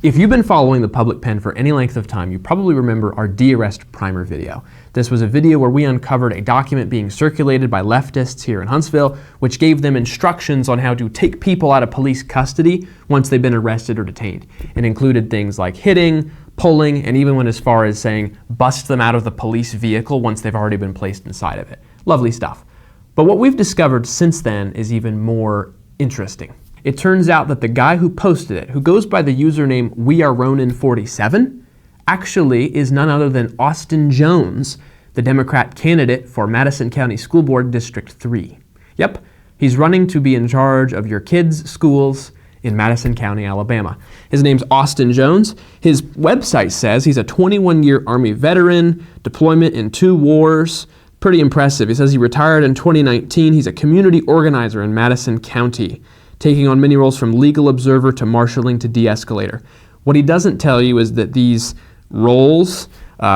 If you've been following the public pen for any length of time, you probably remember our de-arrest primer video. This was a video where we uncovered a document being circulated by leftists here in Huntsville, which gave them instructions on how to take people out of police custody once they've been arrested or detained. It included things like hitting, pulling, and even went as far as saying bust them out of the police vehicle once they've already been placed inside of it. Lovely stuff. But what we've discovered since then is even more interesting. It turns out that the guy who posted it, who goes by the username WeAreRonin47, actually is none other than Austin Jones, the Democrat candidate for Madison County School Board District 3. Yep, he's running to be in charge of your kids' schools in Madison County, Alabama. His name's Austin Jones. His website says he's a 21-year Army veteran, deployment in 2 wars. Pretty impressive. He says he retired in 2019. He's a community organizer in Madison County, taking on many roles from legal observer to marshaling to de-escalator. What he doesn't tell you is that these roles,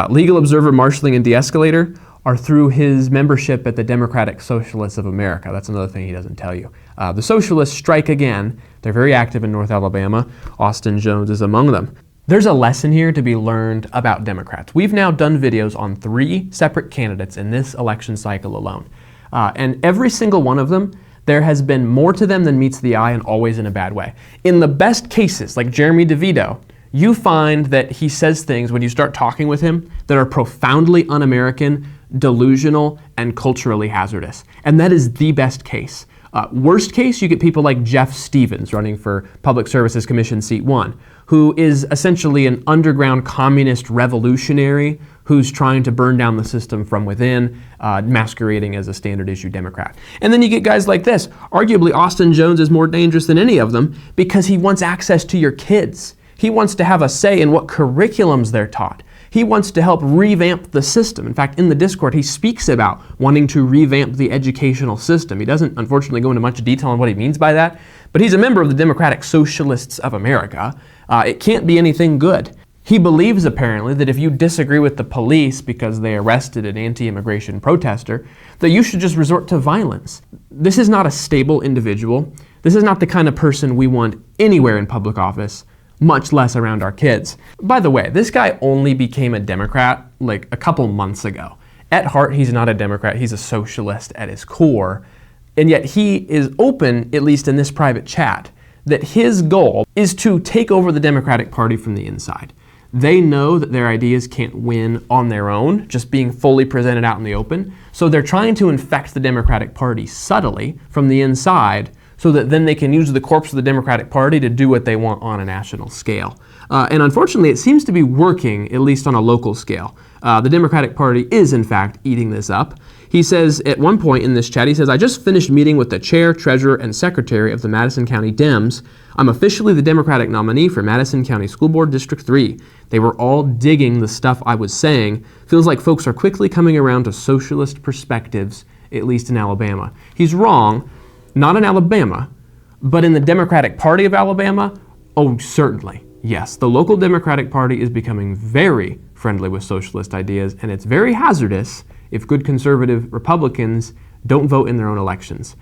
legal observer, marshaling, and de-escalator, are through his membership at the Democratic Socialists of America. That's another thing he doesn't tell you. The Socialists strike again. They're very active in North Alabama. Austin Jones is among them. There's a lesson here to be learned about Democrats. We've now done videos on 3 separate candidates in this election cycle alone. And every single one of them, there has been more to them than meets the eye, and always in a bad way. In the best cases, like Jeremy DeVito, you find that he says things when you start talking with him that are profoundly un-American, delusional, and culturally hazardous. And that is the best case. Worst case, you get people like Jeff Stevens running for Public Services Commission Seat 1, who is essentially an underground communist revolutionary who's trying to burn down the system from within, masquerading as a standard issue Democrat. And then you get guys like this. Arguably, Austin Jones is more dangerous than any of them because he wants access to your kids. He wants to have a say in what curriculums they're taught. He wants to help revamp the system. In fact, in the Discord, he speaks about wanting to revamp the educational system. He doesn't, unfortunately, go into much detail on what he means by that, but he's a member of the Democratic Socialists of America. It can't be anything good. He believes, apparently, that if you disagree with the police because they arrested an anti-immigration protester, that you should just resort to violence. This is not a stable individual. This is not the kind of person we want anywhere in public office, much less around our kids. By the way, this guy only became a Democrat like a couple months ago. At heart, he's not a Democrat. He's a socialist at his core. And yet he is open, at least in this private chat, that his goal is to take over the Democratic Party from the inside. They know that their ideas can't win on their own, just being fully presented out in the open. So they're trying to infect the Democratic Party subtly from the inside so that then they can use the corpse of the Democratic Party to do what they want on a national scale. And unfortunately, it seems to be working, at least on a local scale. The Democratic Party is, in fact, eating this up. He says at one point in this chat, he says, "I just finished meeting with the chair, treasurer, and secretary of the Madison County Dems. I'm officially the Democratic nominee for Madison County School Board District 3. They were all digging the stuff I was saying. Feels like folks are quickly coming around to socialist perspectives, at least in Alabama." He's wrong, not in Alabama, but in the Democratic Party of Alabama, oh, certainly. Yes, the local Democratic Party is becoming very friendly with socialist ideas, and it's very hazardous if good conservative Republicans don't vote in their own elections.